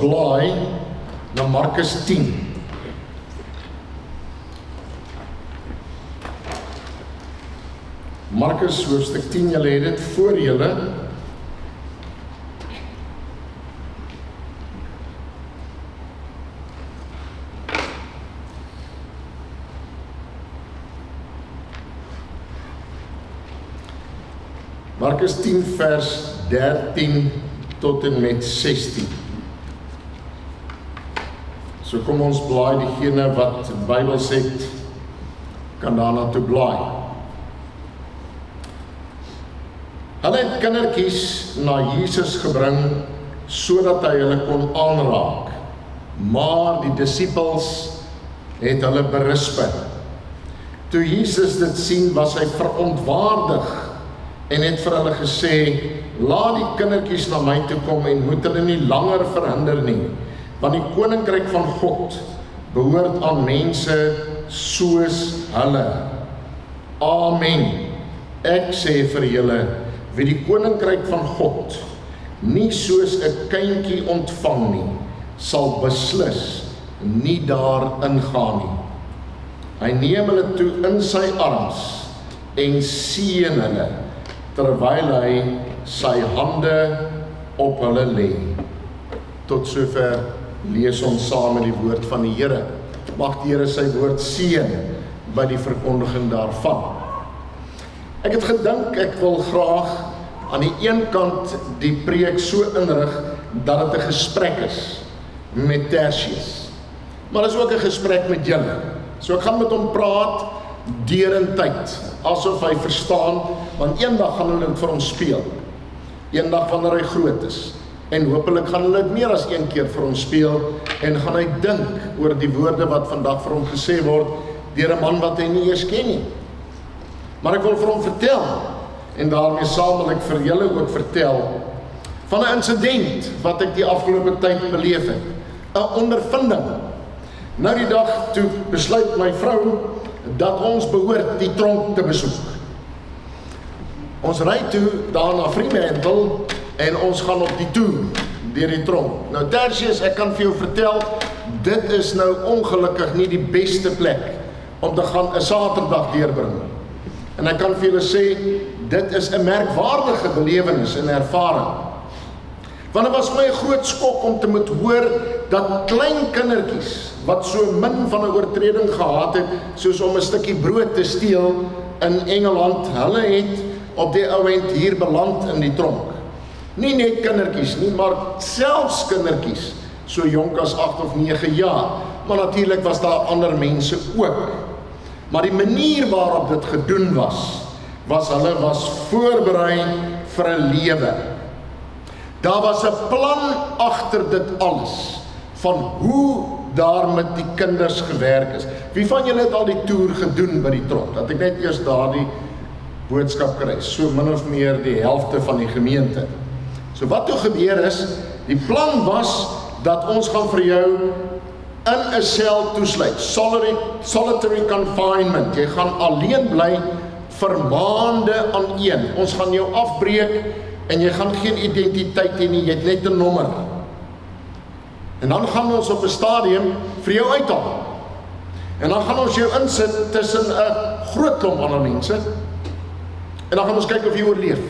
blaai na Markus 10. Markus hoofstuk 10, julle het dit voor julle. Markus 10 vers 13 tot en met 16. So kom ons blaai, diegene wat Bybels het, kan daarna toe blaai. Hulle het kindertjies na Jesus gebring, sodat hy hulle kon aanraak. Maar die disippels het hulle berispe. Toe Jesus dit sien, was hy verontwaardig en het vir hulle gesê, laat die kindertjies na my toe kom en moet hulle nie langer verhinder nie, want die koninkryk van God behoort aan mense soos hulle. Amen. Ek sê vir julle, wie die koninkryk van God nie soos 'n kindjie ontvang nie, sal beslis nie daarin gaan nie. Hy neem hulle toe in sy arms en seën hulle, terwyl hy sy hande op hulle lê. Tot sover lees ons saam met die woord van die Here. Mag die Here sy woord seën by die verkondiging daarvan. Ek het gedink, ek wil graag aan die een kant die preek so inrig, dat dit 'n gesprek is met Tertius. Maar dit is ook 'n gesprek met julle. So ek gaan met hom praat deur in tyd, asof hy verstaan, want eendag gaan hulle dit vir ons speel. Eendag wanneer hy groot is. En hopelik gaan hulle dit meer as een keer vir ons speel, en gaan hy dink oor die woorde wat vandag vir hom gesê word, deur 'n man wat hy nie eers ken nie. Maar ek wil vir hom vertel, en daarmee saam wil ek vir julle ook vertel, van 'n insident wat ek die afgelope tyd beleef het. 'n ondervinding. Nou die dag toe besluit my vrou, dat ons behoort die tronk te besoek. Ons ry toe daar na Fremantle, en ons gaan op die toer deur die tronk. Nou Tertius, ek kan vir jou vertel, dit is nou ongelukkig nie die beste plek om te gaan 'n Saterdag deurbring. En ek kan vir julle sê, dit is 'n merkwaardige belewenis en ervaring. Want dit was my 'n groot skok om te moet hoor dat klein kindertjies, wat so min van 'n oortreding gehad het, soos om 'n stukkie brood te steel in Engeland, hulle het op die ouend hier beland in die tronk. Nie net kindertjies nie, maar selfs kindertjies, so jonk as 8 of 9 jaar. Maar natuurlik was daar ander mense ook. Maar die manier waarop dit gedoen was hulle was voorberei vir 'n lewe. Daar was 'n plan agter dit alles, van hoe daar met die kinders gewerk is. Wie van julle het al die toer gedoen by die tronk? Dat ek net eers daardie boodskap kry, so min of meer die helfte van die gemeente. So wat toe gebeur is, die plan was, dat ons gaan vir jou in 'n sel toesluit, solitary confinement, jy gaan alleen bly vir maande aan een, ons gaan jou afbreek, en jy gaan geen identiteit hê nie, jy het net 'n nommer. En dan gaan ons op 'n stadium vir jou uithaal. En dan gaan ons jou insit tussen 'n groot klomp ander mense, en dan gaan ons kyk of jy oorleef.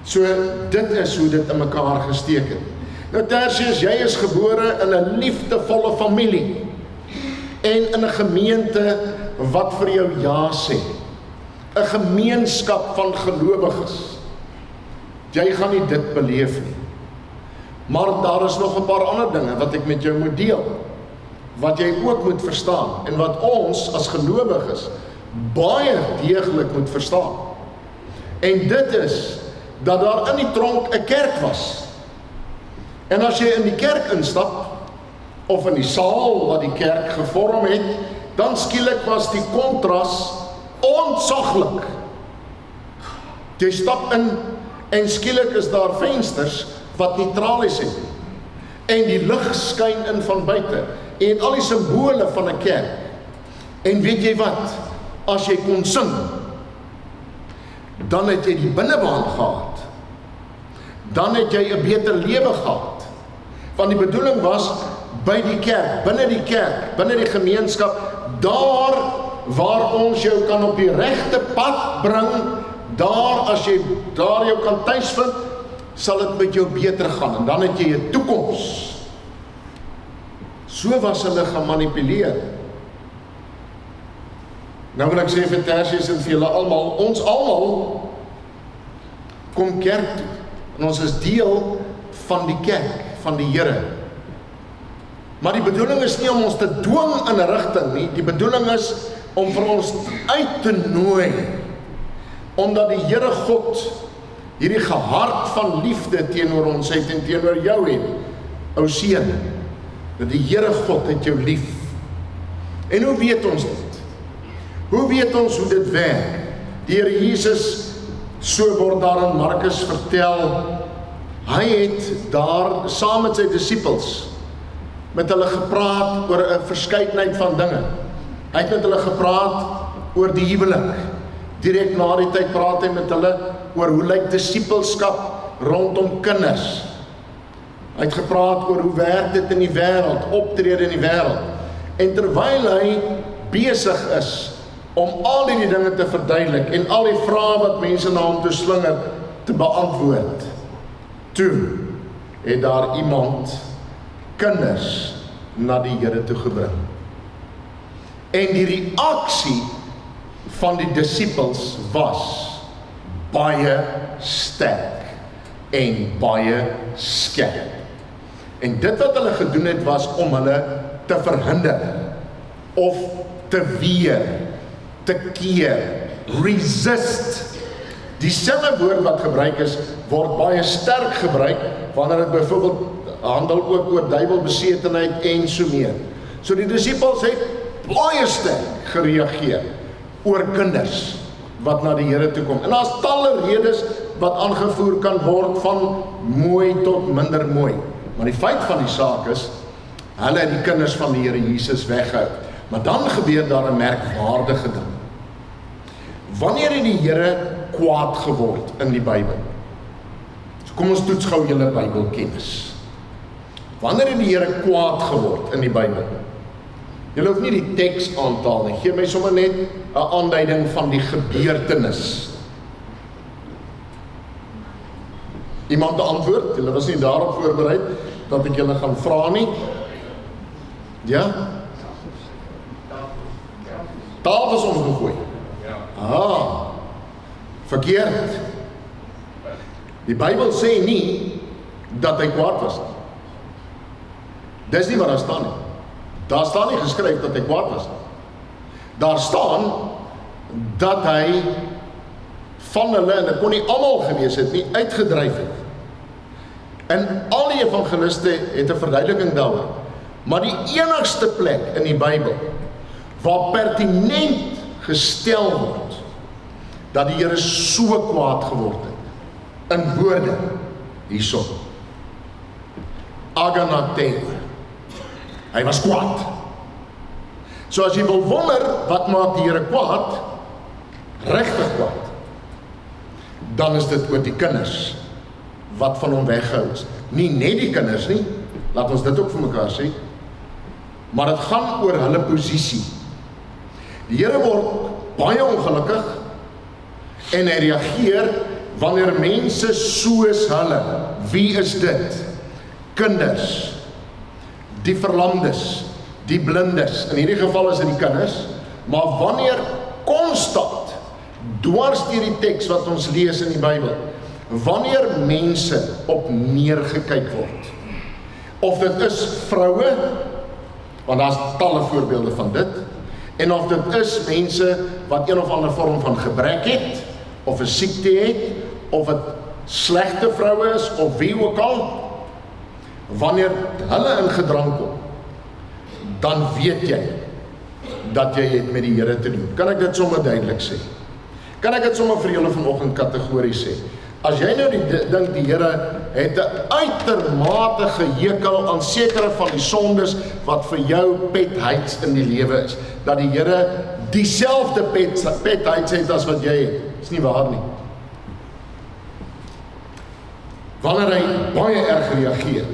So, dit is hoe dit in mekaar gesteek het. Nou Tertius, jy is gebore in 'n liefdevolle familie, en in 'n gemeente wat vir jou ja sê. 'n gemeenskap van gelowiges. Jy gaan nie dit beleef nie. Maar daar is nog 'n paar ander dinge wat ek met jou moet deel, wat jy ook moet verstaan, en wat ons as gelowiges baie deeglik moet verstaan. En dit is, dat daar in die tronk 'n kerk was. En as jy in die kerk instap, of in die saal wat die kerk gevorm het, dan skielik was die kontras ontsaglik. Jy stap in, en skielik is daar vensters wat nie tralies het, en die lig skyn in van buite, en al die simbole van 'n kerk. En weet jy wat? As jy kon sing, dan het jy die binnebaan gehad. Dan het jy 'n beter lewe gehad. Want die bedoeling was, by die kerk, binne die gemeenskap, daar waar ons jou kan op die regte pad bring, daar as jy daar jou kan tuis vind, sal dit met jou beter gaan, en dan het jy 'n toekoms. So was hulle gemanipuleer. Nou wil ek sê vir Tertius en vir julle almal, ons almal kom kerk toe, en ons is deel van die kerk, van die Here. Maar die bedoeling is nie om ons te dwing in 'n rigting nie, die bedoeling is om vir ons uit te nooi, omdat die Here God hierdie gehart van liefde teenoor ons het en teenoor jou het, ou seun, dat die Here God het jou lief. En hoe weet ons dit? Hoe weet ons hoe dit werk? Die Here Jesus, so word daar in Markus vertel, hy het daar saam met sy disippels met hulle gepraat oor 'n verskeidenheid van dinge. Hy het met hulle gepraat oor die huwelik. Direk na die tyd praat hy met hulle oor hoe lyk disippelskap rondom kinders. Hy het gepraat oor hoe werk dit in die wêreld, optrede in die wêreld. En terwyl hy besig is om al die dinge te verduidelik en al die vrae wat mense na hom toe slinger te beantwoord, toe het daar iemand kinders na die Here toe gebring. En die reaksie van die disippels was baie sterk en baie skerp. En dit wat hulle gedoen het was om hulle te verhinder of te weer, te keer, resist. Dieselfde woord wat gebruik is, word baie sterk gebruik wanneer dit byvoorbeeld handel ook oor duiwelbesetenheid en so meer. So die disippels het baie sterk gereageer oor kinders wat na die Here toe kom. En daar's talle redes wat aangevoer kan word van mooi tot minder mooi. Maar die feit van die saak is, hulle het die kinders van die Here Jesus weggehou. Maar dan gebeur daar 'n merkwaardige ding. Wanneer het die Here kwaad geword in die Bybel? So kom ons toets gou julle Bybelkennis. Wanneer het die Here kwaad geword in die Bybel? Julle hoef nie die teks aantaal nie, gee my sommer net 'n aanduiding van die gebeurtenis. Iemand te antwoord? Julle was nie daarop voorberei dat ek julle gaan vra nie. Ja? Tafels omgegooi. Verkeerd. Die Bybel sê nie dat hy kwaad was nie. Dis nie wat daar staan nie. Daar staan nie geskryf dat hy kwaad was nie. Daar staan dat hy van hulle, en dit kon nie almal gewees het nie, uitgedryf het. En al die evangeliste het 'n verduideliking daaroor. Maar die enigste plek in die Bybel waar pertinent gestel word dat die Here so kwaad geword het, in woorde, hierso. Aganathema. Hy was kwaad. So as jy wil wonder, wat maak die Here kwaad? Regtig kwaad. Dan is dit oor die kinders wat van hom weggehou is. Nie net die kinders nie, laat ons dit ook vir mekaar sê, maar dit gaan oor hulle posisie. Die Here word baie ongelukkig en hy reageer wanneer mense soos hulle, wie is dit? Kinders, die verlamdes, die blindes, in hierdie geval is dit die kinders, maar wanneer konstant, dwars deur die teks wat ons lees in die Bybel, wanneer mense op neergekyk word, of dit is vroue, want daar's talle voorbeelde van dit, en of dit is mense wat een of ander vorm van gebrek het, of 'n siekte het, of dit slegte vroue is, of wie ook al, wanneer hulle ingedrang kom, dan weet jy, dat jy het met die Here te doen. Kan ek dit sommer duidelik sê? Kan ek dit sommer vir julle vanoggend kategories sê? As jy nou dink die Here het 'n uitermate gehekel aan sekere van die sondes wat vir jou petheid in die lewe is, dat die Here dieselfde petheid het as wat jy het, is nie waar nie. Wanneer hy baie erg reageer,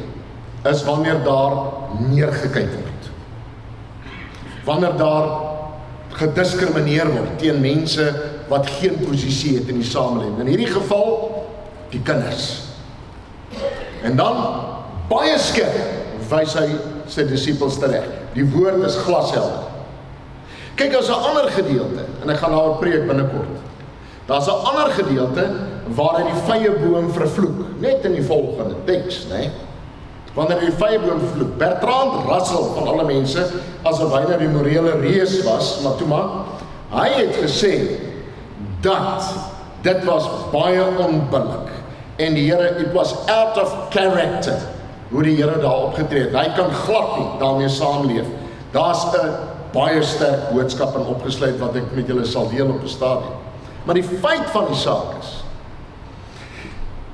is wanneer daar neergekyk word. Wanneer daar gediskrimineer word teen mense wat geen posisie het in die samelewing. In hierdie geval, die kinders. En dan, baie skerp, wys hy sy disippels terecht. Die woord is glashelder. Kyk, as 'n ander gedeelte, en ek gaan nou preek binnekort. Daar's 'n ander gedeelte waar hy die vyeboom vervloek, net in die volgende teks, né? Wanneer hy die vyeboom vervloek. Bertrand Russell van alle mense, asof hy nou die morele reus was, maar toe maar, hy het gesê dat dit was baie onbillik. En die Here, it was out of character, hoe die Here daar opgetree het. Hy kan glad nie daarmee saamleef. Daar's 'n baie sterk boodskap in opgesluit wat ek met julle sal deel op 'n stadium. Maar die feit van die saak is,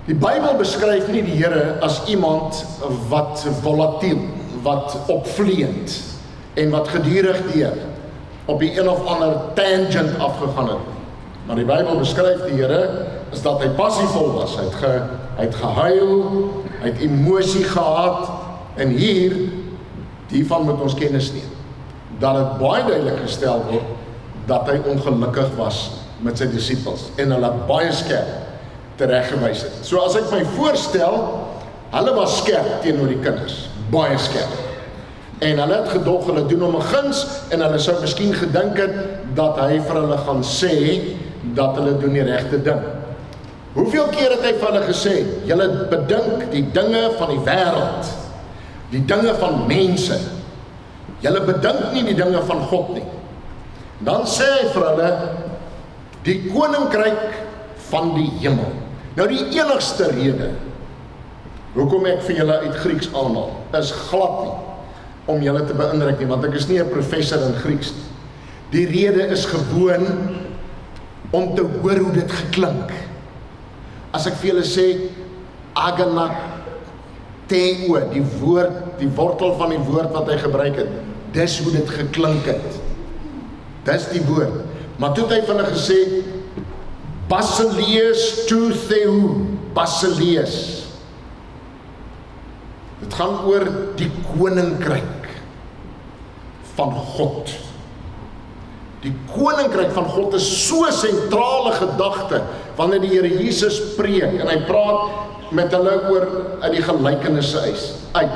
die Bybel beskryf nie die Here as iemand wat volatiel, wat opvleend en wat gedurig deur op die een of ander tangent afgegaan het. Maar die Bybel beskryf die Here is dat hy passievol was. Hy het gehuil, hy het emosie gehad, en hier, hiervan moet ons kennis neem, dat het baie duidelik gestel word, dat hy ongelukkig was met sy disippels, en hulle baie skerp tereggewys het. So as ek my voorstel, hulle was skerp teenoor die kinders, baie skerp. En hulle het gedog, hulle doen hom 'n guns, en hulle sou miskien gedink het, dat hy vir hulle gaan sê, dat hulle doen die regte ding. Hoeveel keer het hy vir hulle gesê, julle bedink die dinge van die wêreld, die dinge van mense, julle bedink nie die dinge van God nie. Dan sê hy vir hulle, die koninkryk van die hemel. Nou die enigste rede, hoekom ek vir julle uit Grieks aanhaal, is glad nie, om julle te beïndruk nie, want ek is nie 'n professor in Grieks nie. Die rede is gewoon, om te hoor hoe dit geklink. As ek vir julle sê, aganateo, die wortel van die woord wat hy gebruik het, dis hoe dit geklink het. Dis die woord. Maar toe het hy van hulle gesê, basileus to theou, basileus. Dit gaan oor die koninkryk van God. Die koninkryk van God is so 'n sentrale gedagte wanneer die Here Jesus preek en hy praat met hulle oor uit die gelykenisse uit.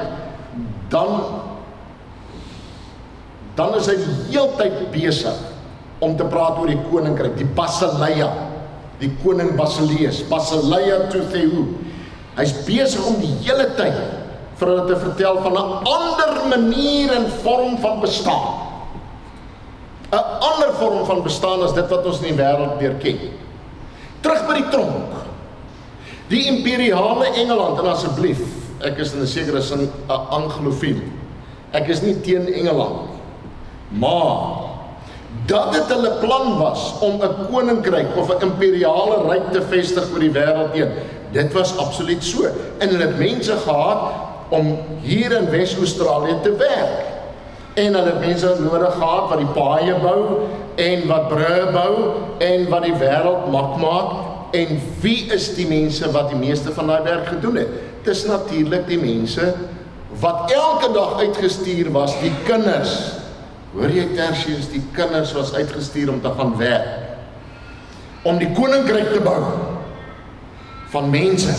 Dan is hy die heeltyd besig om te praat oor die koninkryk, die basileia, die koning Basileus, basileia to theou. Hy's besig om die hele tyd vir hulle te vertel van 'n ander manier en vorm van bestaan. 'n ander vorm van bestaan as dit wat ons in die wêreld deurken. Terug by die tronk. Die imperiale Engeland, en asseblief, ek is in 'n sekere sin 'n anglofiel. Ek is nie teen Engeland nie. Maar dat dit hulle plan was om 'n koninkryk of 'n imperiale ryk te vestig oor die wêreld heen, dit was absoluut so. En hulle het mense gehad om hier in Wes-Australië te werk. En hulle het mense nodig gehad wat die paaie bou, en wat brûe bou, en wat die wêreld mak maak. En wie is die mense wat die meeste van daai werk gedoen het? Dit is natuurlik die mense wat elke dag uitgestuur was, die kinders. Hoor jy Tertius, die kinders was uitgestuur om te gaan werk. Om die koninkryk te bou. Van mense.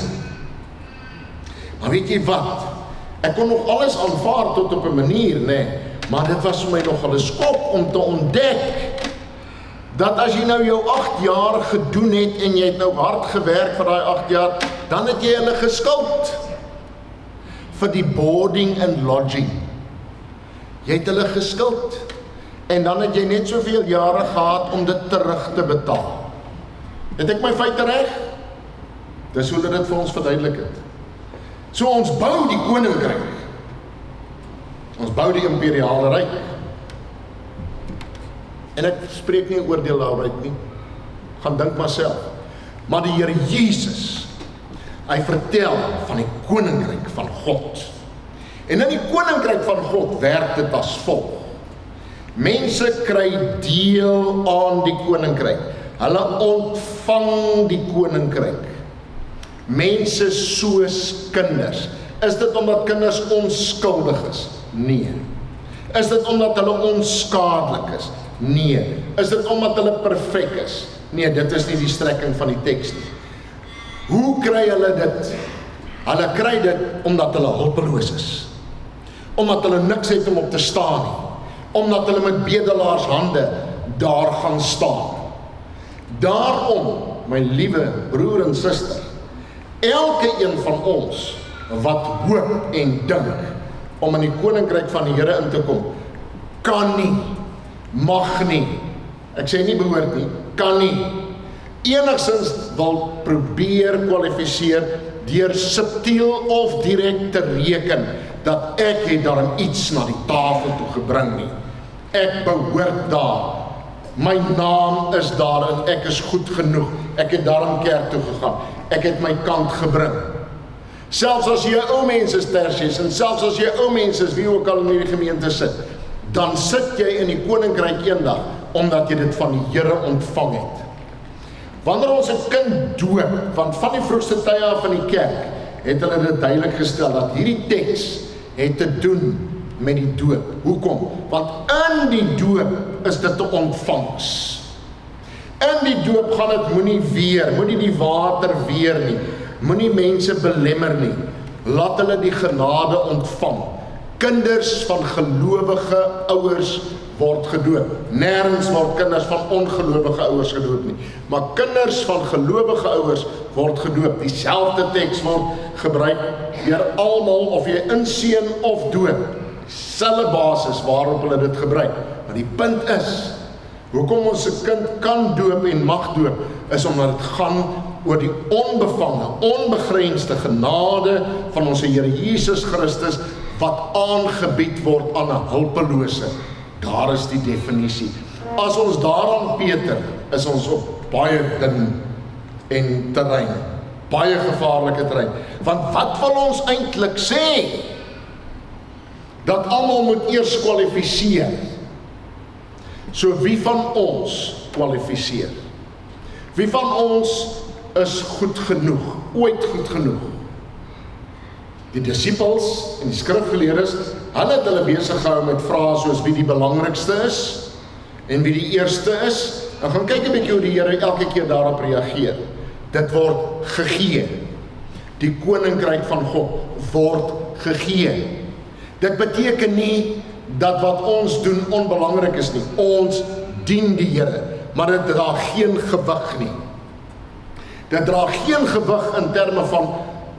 Maar weet jy wat? Ek kon nog alles aanvaar tot op 'n manier, nee. Maar dit was vir my nogal 'n skok om te ontdek, dat as jy nou jou 8 jaar gedoen het, en jy het nou hard gewerk vir daai 8 jaar, dan het jy hulle geskuld, vir die boarding and lodging. Jy het hulle geskuld, en dan het jy net soveel jare gehad om dit terug te betaal. Het ek my feite reg? Dis hoe dit vir ons verduidelik het. So ons bou die koninkryk. Ons bou die imperiale ryk. En ek spreek nie oordeel daaruit nie. Gaan dink maar self. Maar die Here Jesus, hy vertel van die koninkryk van God. En in die koninkryk van God werk dit as volg. Mense kry deel aan die koninkryk. Hulle ontvang die koninkryk. Mense soos kinders. Is dit omdat kinders onskuldig is? Nee. Is dit omdat hulle onskadelik is? Nee. Is dit omdat hulle perfek is? Nee, dit is nie die strekking van die teks nie. Hoe kry hulle dit? Hulle kry dit omdat hulle hulpeloos is. Omdat hulle niks het om op te staan nie. Omdat hulle met bedelaars hande daar gaan staan. Daarom, my liewe broer en suster, elke een van ons wat hoop en dink om in die koninkryk van die Here in te kom, kan nie, mag nie, ek sê nie behoort nie, kan nie, enigstens wil probeer kwalifiseer deur subtiel of direk te reken dat ek het daarom iets na die tafel toe gebring nie. Ek behoort daar. My naam is daar en ek is goed genoeg. Ek het daarom kerk toe gegaan. Ek het my kant gebring. Selfs as jy 'n ou mens is, Tertius, en selfs as jy 'n ou mens is, wie ook al in hierdie gemeente sit, dan sit jy in die koninkryk eendag, omdat jy dit van die Here ontvang het. Wanneer ons 'n kind doop, want van die vroegste tye af van die kerk, het hulle dit duidelik gestel, dat hierdie teks het te doen met die doop. Hoekom? Want in die doop is dit 'n ontvangs. In die doop gaan dit moenie die water weer nie, moenie mense belemmer nie, laat hulle die genade ontvang. Kinders van gelowige ouers word gedoop. Nêrens word kinders van ongelowige ouers gedoop nie, maar kinders van gelowige ouers word gedoop. Dieselfde teks word gebruik deur almal, of jy inseën of doop. Selfe basis waarop hulle dit gebruik. Maar die punt is, hoekom ons 'n kind kan doop en mag doop, is omdat dit gaan oor die onbevange, onbegrensde genade van ons Here Jesus Christus, wat aangebied word aan 'n hulpelose. Daar is die definisie. As ons daaraan peter, is ons op baie dun en terrein, baie gevaarlike terrein. Want wat wil ons eintlik sê? Dat almal moet eers kwalifiseer. So wie van ons kwalifiseer? Wie van ons is goed genoeg, ooit goed genoeg? Die disippels en die skrifgeleerdes, hulle het hulle besig gehou met vrae soos wie die belangrikste is en wie die eerste is. Nou gaan kyk 'n bietjie hoe die Here elke keer daarop reageer. Dit word gegee. Die koninkryk van God word gegee. Dit beteken nie dat wat ons doen onbelangrik is nie. Ons dien die Here, maar dit dra geen gewig nie. Dit dra geen gewig in terme van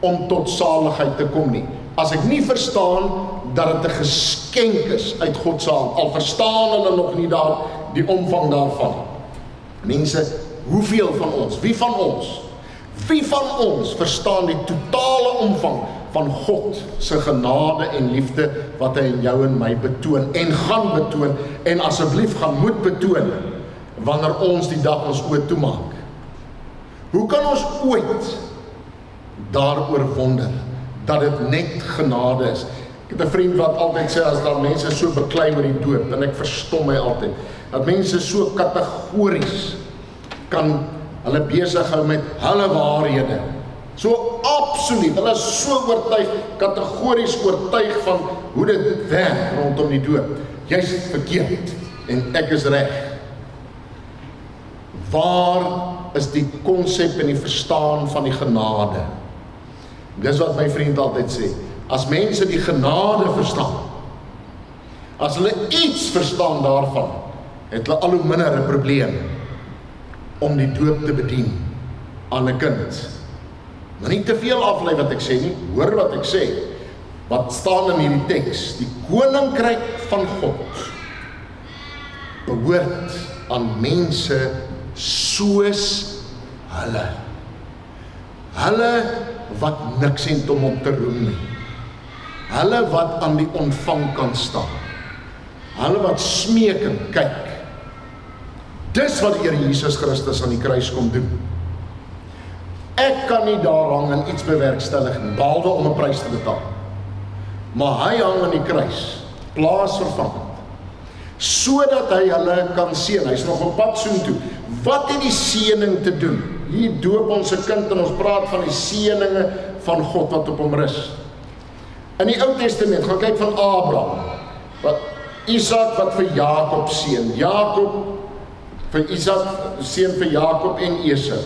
om tot saligheid te kom nie. As ek nie verstaan dat dit 'n geskenk is uit God se hand, al verstaan hulle nog nie daar die omvang daarvan. Mense, hoeveel van ons, wie van ons verstaan die totale omvang van God se genade en liefde wat hy in jou en my betoon en gaan betoon en asseblief gaan moet betoon wanneer ons die dag ons oë toemaak? Hoe kan ons ooit daaroor wonder dat dit net genade is? Ek het 'n vriend wat altyd sê, as daar mense so beklei oor die doop, en ek verstom my altyd, dat mense so kategories kan hulle besig hou met hulle waarhede. So absoluut, hulle is so oortuig, kategories oortuig van hoe dit werk rondom die doop. Jy's verkeerd en ek is reg. Waar is die konsep en die verstaan van die genade? Dis wat my vriend altyd sê. As mense die genade verstaan, as hulle iets verstaan daarvan, het hulle al hoe minder 'n probleem om die doop te bedien aan 'n kind. Maar nie te veel aflei wat ek sê nie, hoor wat ek sê. Wat staan in hierdie teks? Die koninkryk van God behoort aan mense soos hulle. Hulle wat niks het om op te roem nie. Hulle wat aan die ontvang kan staan. Hulle wat smeek en kyk. Dis wat die Here Jesus Christus aan die kruis kom doen. Ek kan nie daar hang en iets bewerkstellig nie, behalwe om 'n prys te betaal. Maar hy hang aan die kruis, plaasvervangend, sodat hy hulle kan seën. Hy's nog op pad soontoe. Wat het die seëning te doen? Hier doop ons 'n kind en ons praat van die seëninge van God wat op hom rus. In die Ou Testament, gaan kyk van Abraham, wat Isak wat vir Jakob seën, Jakob vir Isak seën vir Jakob en Esau,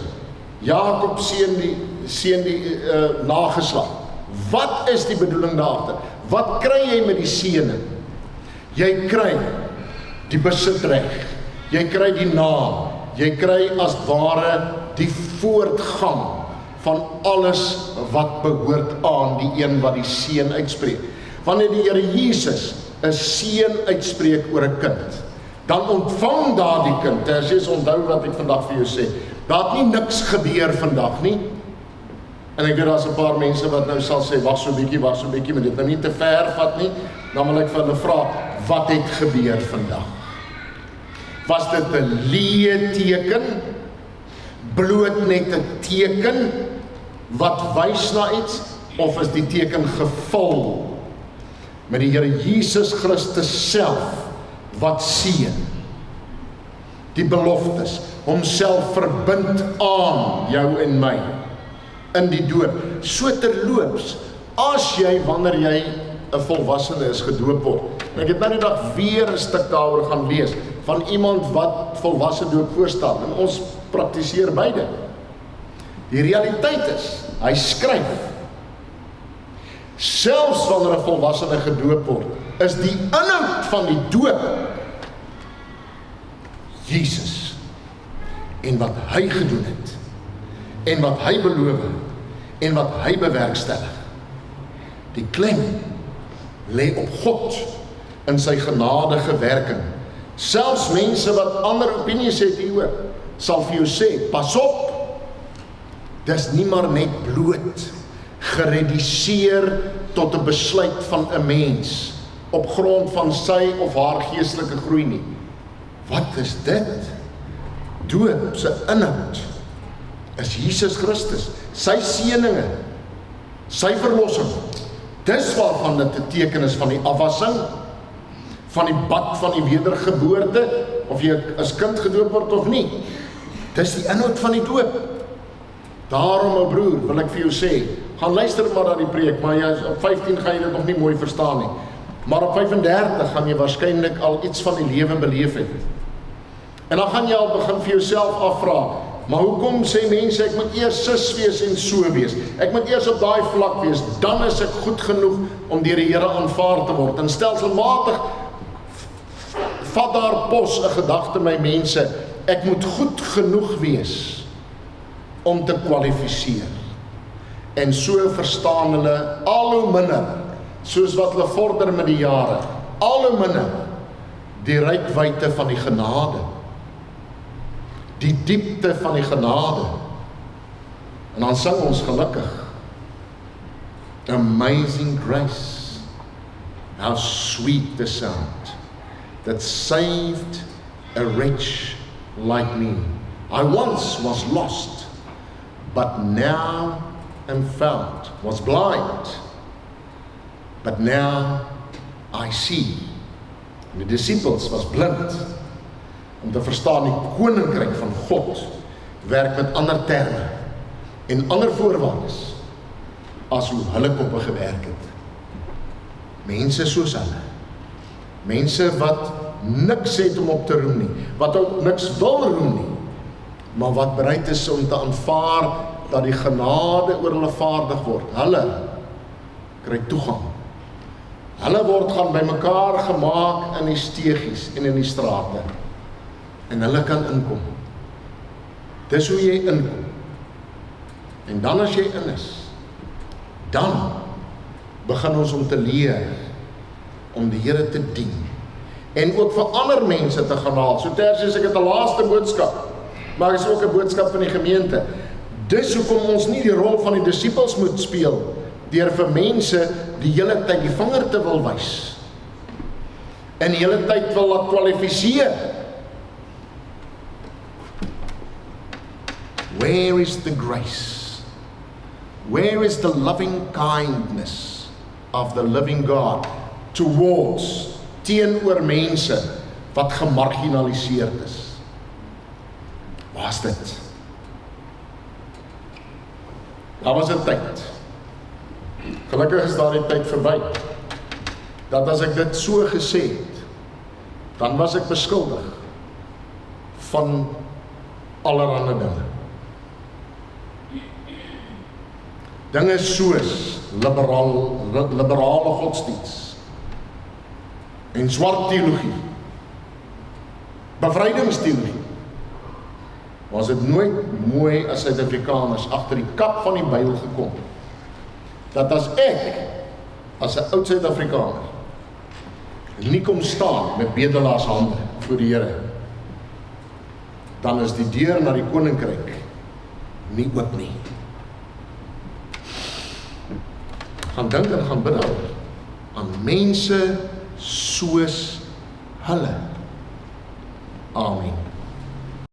Jakob seën die nageslag. Wat is die bedoeling daarachter? Wat kry jy met die seëning? Jy kry die besitreg, jy kry die naam, jy kry as ware die voortgang van alles wat behoort aan die een wat die seën uitspreek. Wanneer die Here Jesus 'n seën uitspreek oor 'n kind, dan ontvang daardie kind. Tersius, onthou wat ek vandag vir jou sê. Daar het nie niks gebeur vandag nie. En ek weet daar's 'n paar mense wat nou sal sê, wag so 'n bietjie, maar dit nou nie te ver vat nie. Dan wil ek vir hulle vra, wat het gebeur vandag? Was dit 'n leë teken? Bloot net 'n teken wat wys na iets, of is die teken gevul met die Here Jesus Christus self wat seën, die beloftes, homself verbind aan jou en my in die doop. So terloops, as jy, wanneer jy 'n volwassene is, gedoop word, en ek het nou die dag weer 'n stuk daaroor gaan lees, van iemand wat volwasse doop voorstel, en ons praktiseer beide. Die realiteit is, hy skryf, selfs wanneer 'n volwassene gedoop word, is die inhoud van die doop Jesus, en wat hy gedoen het, en wat hy beloof, en wat hy bewerkstellig. Die klem lê op God in sy genadige werking. Selfs mense wat ander opinies het hieroor, sal vir jou sê, pas op, dis nie maar net bloot gereduseer tot 'n besluit van 'n mens op grond van sy of haar geestelike groei nie. Wat is dit? Doop se inhoud is Jesus Christus, sy seëninge, sy verlossing. Dis waarvan dit 'n teken is van die afwassing, van die bad van die wedergeboorte, of jy as kind gedoop word of nie. Dis die inhoud van die doop. Daarom, my broer, wil ek vir jou sê, gaan luister maar na die preek, maar jy, op 15 gaan jy dit nog nie mooi verstaan nie. Maar op 35 gaan jy waarskynlik al iets van die lewe beleef het. En dan gaan jy al begin vir jouself afvra, maar hoekom sê mense, ek moet eers sis wees en so wees? Ek moet eers op daai vlak wees, dan is ek goed genoeg om deur die Here aanvaar te word. En stelselmatig vat daar pos 'n gedagte my mense, ek moet goed genoeg wees om te kwalifiseer. En so verstaan hulle al hoe minder, soos wat hulle vorder met die jare, al hoe minder die rykwyte van die genade, die diepte van die genade. En dan sing ons gelukkig, Amazing grace, how sweet the sound that saved a wretch like me. I once was lost, but now am found, was blind, but now I see. En die disciples was blind, om te verstaan die koninkryk van God werk met ander terme en ander voorwaardes as hoe hulle koppe gewerk het. Mense soos hulle, mense wat niks het om op te roem nie, wat ook niks wil roem nie, maar wat bereid is om te aanvaar dat die genade oor hulle vaardig word. Hulle kry toegang. Hulle word gaan by mekaar gemaak in die steegies en in die strate. En hulle kan inkom. Dis hoe jy inkom. En dan as jy in is, dan begin ons om te leer om die Here te dien. En ook vir ander mense te gaan haal. So Tersius, ek het 'n laaste boodskap, maar is ook 'n boodskap van die gemeente. Dis hoekom ons nie die rol van die disippels moet speel, deur vir mense die hele tyd die vinger te wil wys. En die hele tyd wil laat kwalifiseer. Where is the grace? Where is the loving kindness of the living God towards, teenoor mense wat gemarginaliseerd is? Waar is dit? Daar was 'n tyd Gelukkig is daardie tyd verby. Dat as ek dit so gesê het, dan was ek beskuldig van allerhande dinge. Dinge soos liberale godsdienst en swart teologie, bevrydingsteologie. Was dit nooit mooi as Suid-Afrikaners agter die kap van die Bybel gekom, dat as ek, as 'n oud Suid-Afrikaner, nie kom staan met bedelaars hande voor die Here, dan is die deur na die koninkryk nie oop nie. Gaan dink en gaan bid aan mense soos hulle. Amen.